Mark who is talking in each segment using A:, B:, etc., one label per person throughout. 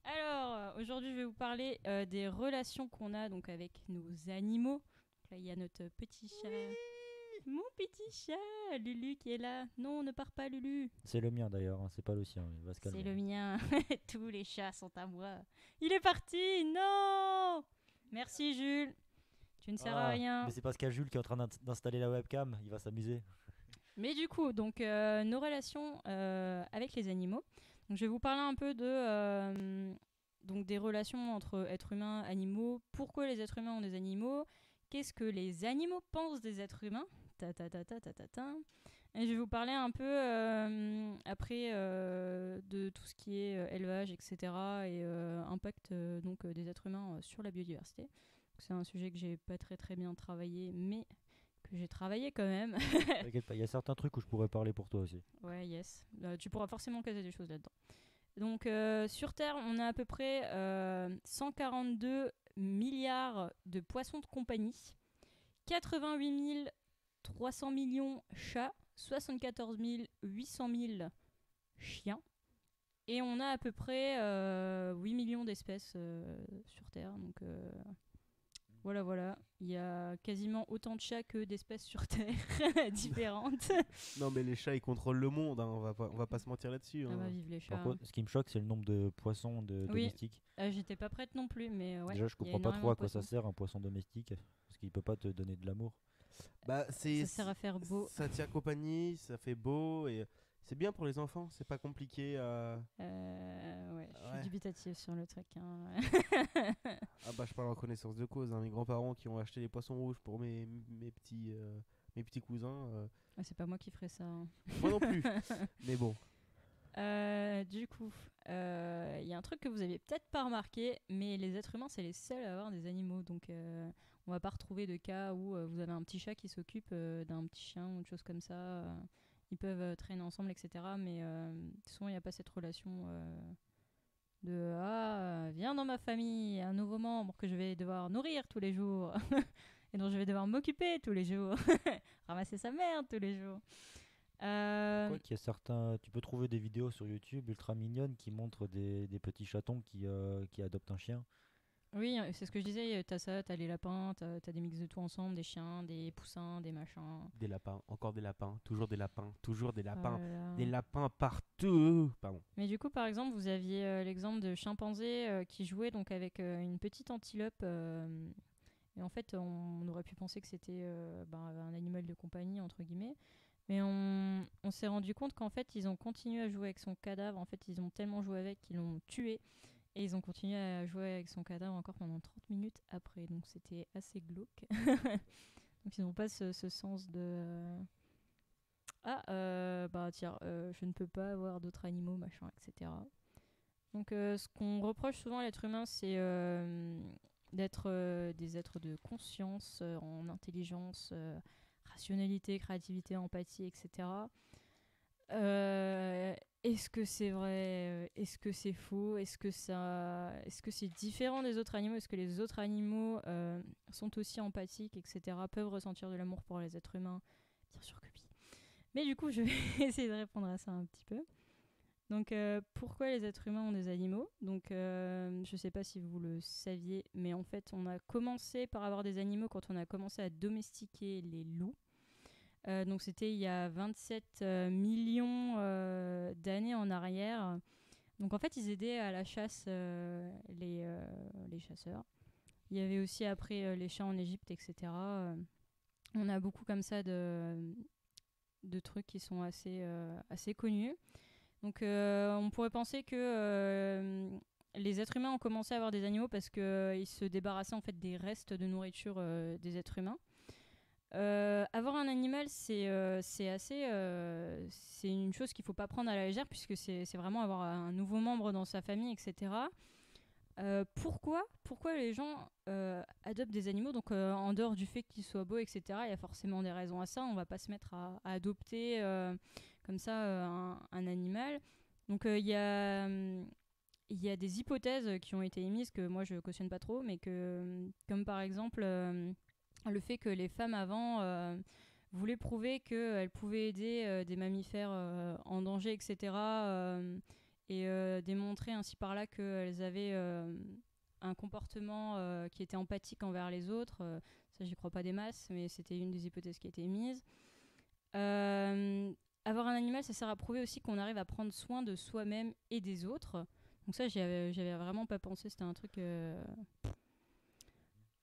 A: Alors, aujourd'hui, je vais vous parler des relations qu'on a donc avec nos animaux. Donc là, il y a notre petit chat. Mon petit chat, Lulu qui est là. Non, ne pars pas, Lulu.
B: C'est le mien d'ailleurs, hein, c'est pas le sien, il va se
A: C'est
B: calmer.
A: le mien. Tous les chats sont à moi. Il est parti. Non. Merci, Jules. Tu ne sers à
B: Ah, mais
A: rien.
B: c'est parce qu'il y a Jules qui est en train d'installer la webcam, il va s'amuser.
A: Mais du coup, donc nos relations avec les animaux. Donc, je vais vous parler un peu de donc des relations entre êtres humains et animaux. Pourquoi les êtres humains ont des animaux? Qu'est-ce que les animaux pensent des êtres humains? Ta ta ta ta ta ta ta. Et je vais vous parler un peu après de tout ce qui est élevage, etc. et impact des êtres humains sur la biodiversité. C'est un sujet que j'ai pas très très bien travaillé, mais que j'ai travaillé quand même.
B: T'inquiète pas, il y a certains trucs où je pourrais parler pour toi aussi.
A: Ouais, yes. Tu pourras forcément caser des choses là-dedans. Donc, sur Terre, on a à peu près 142 milliards de poissons de compagnie, 88 300 millions chats, 74 800 000 chiens, et on a à peu près 8 millions d'espèces sur Terre. Donc, voilà, voilà. Il y a quasiment autant de chats que d'espèces sur Terre différentes.
C: Non, mais les chats, ils contrôlent le monde, hein, on va pas se mentir là-dessus.
A: Ah bah,
C: Hein.
A: vive les
B: Par
A: chats.
B: contre, ce qui me choque, c'est le nombre de poissons
A: Oui,
B: domestiques.
A: j'étais pas prête non plus, mais ouais,
B: Déjà, je
A: il y a
B: comprends pas trop
A: énormément
B: à
A: de
B: quoi ça
A: poissons.
B: sert un poisson domestique, parce qu'il peut pas te donner de l'amour.
C: Bah,
A: Ça sert à faire beau.
C: ça tient compagnie, ça fait beau, et c'est bien pour les enfants, c'est pas compliqué à...
A: Ouais, je suis
C: Ouais.
A: dubitative sur le truc. Hein.
C: Ah bah, je parle en connaissance de cause, hein. Mes grands-parents qui ont acheté des poissons rouges pour mes petits cousins,
A: Ouais, c'est pas moi qui ferais ça. Hein.
C: moi non plus, mais bon.
A: Du coup, il y a un truc que vous avez peut-être pas remarqué, mais les êtres humains, c'est les seuls à avoir des animaux. Donc, on va pas retrouver de cas où vous avez un petit chat qui s'occupe d'un petit chien ou une chose comme ça. Ils peuvent traîner ensemble, etc. Mais souvent, il n'y a pas cette relation de ah, viens dans ma famille, un nouveau membre que je vais devoir nourrir tous les jours et dont je vais devoir m'occuper tous les jours, ramasser sa merde tous les jours.
B: Quoi qu'il y a certains, tu peux trouver des vidéos sur YouTube ultra mignonnes qui montrent des petits chatons qui adoptent un chien.
A: Oui, c'est ce que je disais, t'as ça, t'as les lapins, t'as des mix de tout ensemble, des chiens, des poussins, des machins.
C: Des lapins, encore des lapins, toujours des lapins, toujours
A: Oh là
C: des
A: là.
C: lapins partout. Pardon.
A: Mais du coup, par exemple, vous aviez l'exemple de chimpanzé qui jouait donc avec une petite antilope. Et en fait, on aurait pu penser que c'était un animal de compagnie, entre guillemets. Mais on s'est rendu compte qu'en fait, ils ont continué à jouer avec son cadavre. En fait, ils ont tellement joué avec qu'ils l'ont tué. Et ils ont continué à jouer avec son cadavre encore pendant 30 minutes après. Donc c'était assez glauque. Donc ils n'ont pas ce sens de... bah tiens, je ne peux pas avoir d'autres animaux, machin, etc. Donc ce qu'on reproche souvent à l'être humain, c'est d'être des êtres de conscience, en intelligence, rationalité, créativité, empathie, etc. Euh, Est-ce que c'est vrai? Est-ce que c'est faux? Est-ce que c'est différent des autres animaux? Est-ce que les autres animaux sont aussi empathiques, etc. Peuvent ressentir de l'amour pour les êtres humains? Bien sûr que oui. Mais du coup, je vais essayer de répondre à ça un petit peu. Donc, pourquoi les êtres humains ont des animaux? Donc, je ne sais pas si vous le saviez, mais en fait, on a commencé par avoir des animaux quand on a commencé à domestiquer les loups. Donc c'était il y a 27 millions d'années en arrière. Donc en fait, ils aidaient à la chasse les chasseurs. Il y avait aussi après les chats en Égypte, etc. On a beaucoup comme ça de trucs qui sont assez connus. Donc on pourrait penser que les êtres humains ont commencé à avoir des animaux parce qu'ils se débarrassaient en fait des restes de nourriture des êtres humains. Avoir un animal, c'est une chose qu'il faut pas prendre à la légère puisque c'est vraiment avoir un nouveau membre dans sa famille, etc. Pourquoi les gens adoptent des animaux? Donc en dehors du fait qu'ils soient beaux, etc. Il y a forcément des raisons à ça. On va pas se mettre à adopter comme ça un animal. Donc il y a des hypothèses qui ont été émises que moi je cautionne pas trop, mais que comme par exemple le fait que les femmes avant voulaient prouver qu'elles pouvaient aider des mammifères en danger, etc. et démontrer ainsi par là qu'elles avaient un comportement qui était empathique envers les autres. Ça, j'y crois pas des masses, mais c'était une des hypothèses qui a été émise. Avoir un animal, ça sert à prouver aussi qu'on arrive à prendre soin de soi-même et des autres. Donc ça, j'avais vraiment pas pensé, c'était un truc...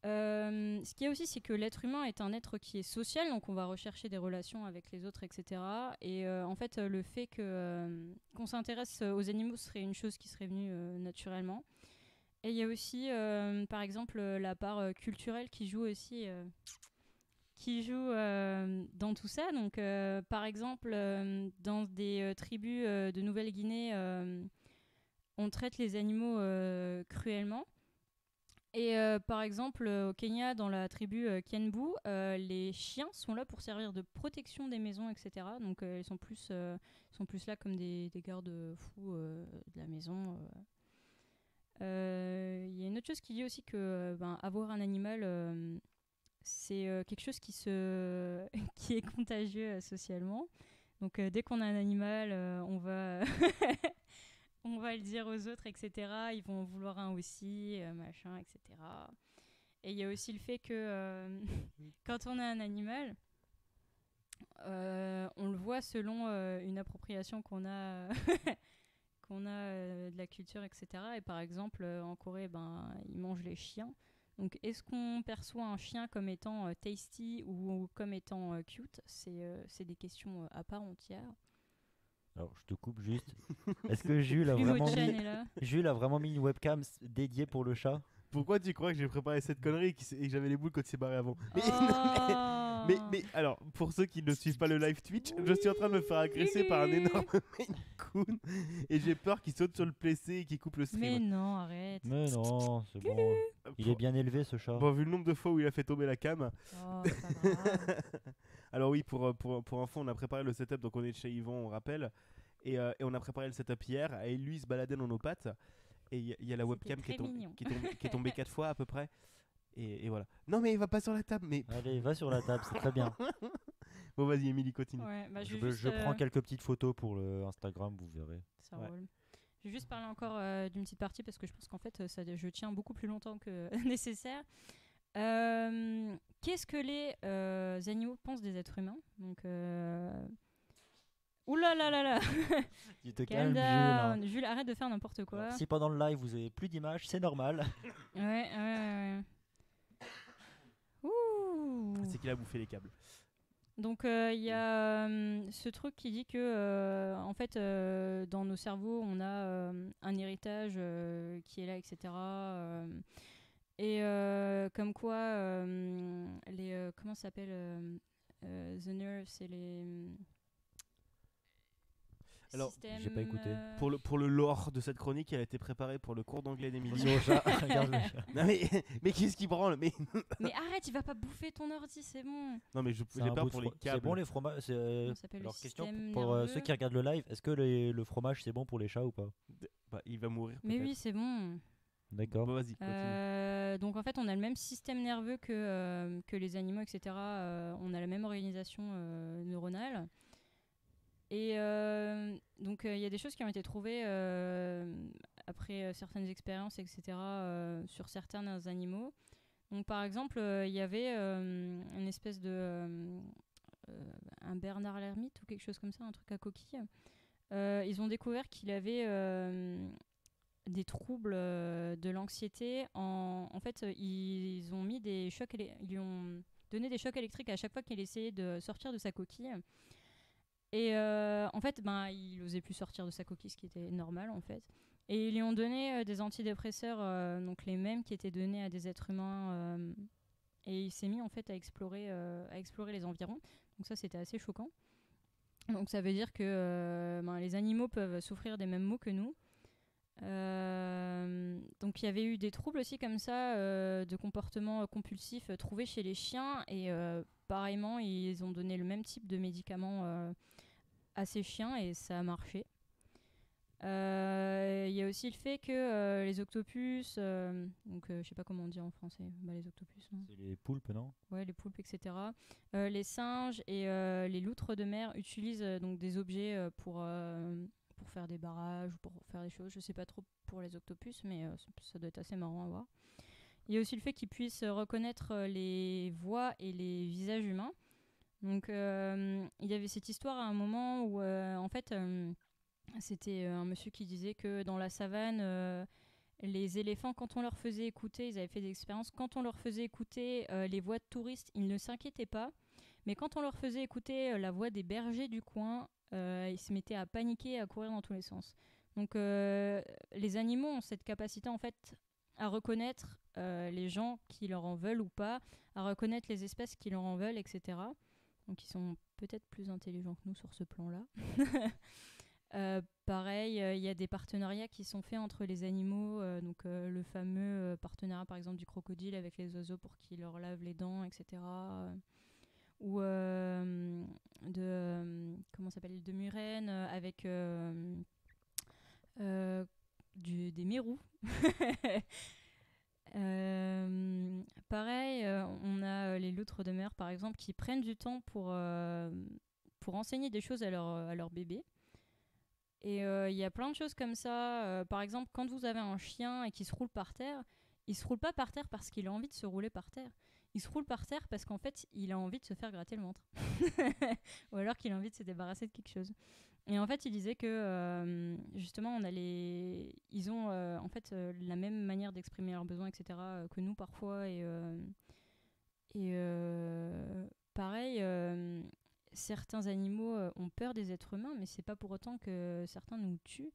A: ce qu'il y a aussi, c'est que l'être humain est un être qui est social, donc on va rechercher des relations avec les autres, etc. Et en fait, le fait qu'on s'intéresse aux animaux serait une chose qui serait venue naturellement. Et il y a aussi, par exemple, la part culturelle qui joue aussi... dans tout ça. Donc, par exemple, dans des tribus de Nouvelle-Guinée, on traite les animaux cruellement. Et par exemple, au Kenya, dans la tribu Kiembu, les chiens sont là pour servir de protection des maisons, etc. Donc, ils sont plus là comme des garde-fous de la maison. Y a une autre chose qui dit aussi que avoir un animal, c'est quelque chose qui est contagieux socialement. Donc, dès qu'on a un animal, on va... on va le dire aux autres, etc. Ils vont en vouloir un aussi, machin, etc. Et il y a aussi le fait que quand on a un animal, on le voit selon une appropriation qu'on a, de la culture, etc. Et par exemple, en Corée, ils mangent les chiens. Donc, est-ce qu'on perçoit un chien comme étant tasty ou comme étant cute ? C'est des questions à part entière.
B: Alors, je te coupe juste. Est-ce que Jules a vraiment mis une webcam dédiée pour le chat ?
C: Pourquoi tu crois que j'ai préparé cette connerie et que j'avais les boules quand il s'est barré avant ? Mais alors, pour ceux qui ne suivent pas le live Twitch, je suis en train de me faire agresser par un énorme Maine Coon et j'ai peur qu'il saute sur le PC et qu'il coupe le stream.
A: Mais non, arrête.
B: Mais non, c'est bon. Il est bien élevé, ce chat.
C: Bon, vu le nombre de fois où il a fait tomber la cam.
A: Oh, c'est pas grave.
C: Alors oui, pour info, on a préparé le setup, donc on est chez Yvan, on rappelle. Et on a préparé le setup hier, et lui il se baladait dans nos pattes. Et il y a la webcam qui est tombée 4 fois à peu près. Et voilà. Non mais il va pas sur la table. Mais...
B: Allez, va sur la table, c'est très bien.
C: Bon vas-y Émilie, continue.
A: Ouais,
B: je prends quelques petites photos pour le Instagram, vous verrez.
A: Ça roule. Je vais juste parler encore d'une petite partie parce que je pense qu'en fait je tiens beaucoup plus longtemps que nécessaire. Qu'est-ce que les animaux pensent des êtres humains ? Donc, ouh là là là là.
B: Tu te calmes, Jules.
A: Jules, arrête de faire n'importe quoi.
B: Alors, si pendant le live vous avez plus d'images, c'est normal.
A: Ouais. Ouh.
C: C'est qu'il a bouffé les câbles.
A: Donc il y a ce truc qui dit que en fait dans nos cerveaux on a un héritage qui est là, etc. Et comme quoi les comment ça s'appelle the nerves, c'est les
C: alors,
B: j'ai pas écouté.
C: Pour le lore de cette chronique, elle a été préparée pour le cours d'anglais d'Émilie.
B: Regarde le chat.
C: Non mais qu'est-ce qui branle mais
A: arrête, il va pas bouffer ton ordi, c'est bon.
C: Non mais j'ai peur pour les câbles.
B: C'est bon les fromages. Alors question pour ceux qui regardent le live, est-ce que le fromage c'est bon pour les chats ou pas ?
C: Il va mourir.
A: Mais oui, c'est bon.
B: D'accord.
C: Bon, vas-y, continue.
A: Donc en fait, on a le même système nerveux que les animaux, etc. On a la même organisation neuronale. Et donc il y a des choses qui ont été trouvées après certaines expériences, etc. Sur certains animaux. Donc par exemple, il y avait une espèce de un Bernard l'ermite ou quelque chose comme ça, un truc à coquille. Ils ont découvert qu'il avait des troubles de l'anxiété. En fait, ils ont mis des chocs, ils lui ont donné des chocs électriques à chaque fois qu'il essayait de sortir de sa coquille. Et en fait, il n'osait plus sortir de sa coquille, ce qui était normal en fait. Et ils lui ont donné des antidépresseurs, donc les mêmes qui étaient donnés à des êtres humains. Et il s'est mis en fait à explorer les environs. Donc ça, c'était assez choquant. Donc ça veut dire que les animaux peuvent souffrir des mêmes maux que nous. Donc il y avait eu des troubles aussi comme ça de comportement compulsif trouvés chez les chiens. Et pareillement, ils ont donné le même type de médicaments à ces chiens et ça a marché. Il y a aussi le fait que les octopus, donc je sais pas comment on dit en français, les octopus. Hein.
B: C'est les poulpes, non ?
A: Ouais, les poulpes, etc. Les singes et les loutres de mer utilisent donc des objets pour pour faire des barrages ou pour faire des choses. Je sais pas trop pour les octopus, mais ça doit être assez marrant à voir. Il y a aussi le fait qu'ils puissent reconnaître les voix et les visages humains. Donc il y avait cette histoire à un moment où en fait c'était un monsieur qui disait que dans la savane les éléphants, quand on leur faisait écouter, ils avaient fait des expériences, quand on leur faisait écouter les voix de touristes, ils ne s'inquiétaient pas. Mais quand on leur faisait écouter la voix des bergers du coin, ils se mettaient à paniquer et à courir dans tous les sens. Donc les animaux ont cette capacité en fait à reconnaître les gens qui leur en veulent ou pas, à reconnaître les espèces qui leur en veulent, etc. Donc ils sont peut-être plus intelligents que nous sur ce plan-là. Pareil, il y a des partenariats qui sont faits entre les animaux, donc le fameux partenariat par exemple du crocodile avec les oiseaux pour qu'ils leur lavent les dents, etc. Ou comment s'appelle, de murènes avec des mérous. Pareil, on a les loutres de mer par exemple qui prennent du temps pour enseigner des choses à leur bébé. Et il y a plein de choses comme ça. Par exemple, quand vous avez un chien et qu'il se roule par terre, il se roule pas par terre parce qu'il a envie de se rouler par terre. Il se roule par terre parce qu'en fait, il a envie de se faire gratter le ventre. Ou alors qu'il a envie de se débarrasser de quelque chose. Et en fait, il disait que justement, ils ont en fait la même manière d'exprimer leurs besoins, etc. Que nous parfois. Et pareil, certains animaux ont peur des êtres humains, mais c'est pas pour autant que certains nous tuent.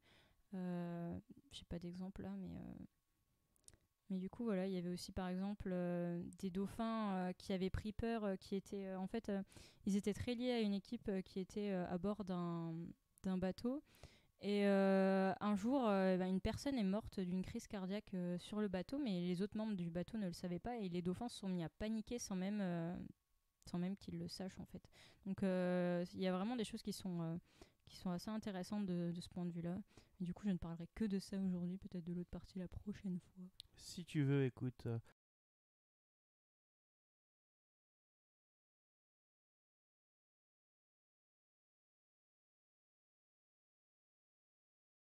A: J'ai pas d'exemple là, mais du coup, voilà, il y avait aussi par exemple des dauphins qui avaient pris peur, qui étaient en fait, ils étaient très liés à une équipe qui était à bord d'un bateau. Et un jour, une personne est morte d'une crise cardiaque sur le bateau, mais les autres membres du bateau ne le savaient pas et les dauphins se sont mis à paniquer sans même qu'ils le sachent en fait. Donc il y a vraiment des choses qui sont assez intéressantes de ce point de vue-là. Et du coup, je ne parlerai que de ça aujourd'hui, peut-être de l'autre partie la prochaine fois.
C: Si tu veux, écoute,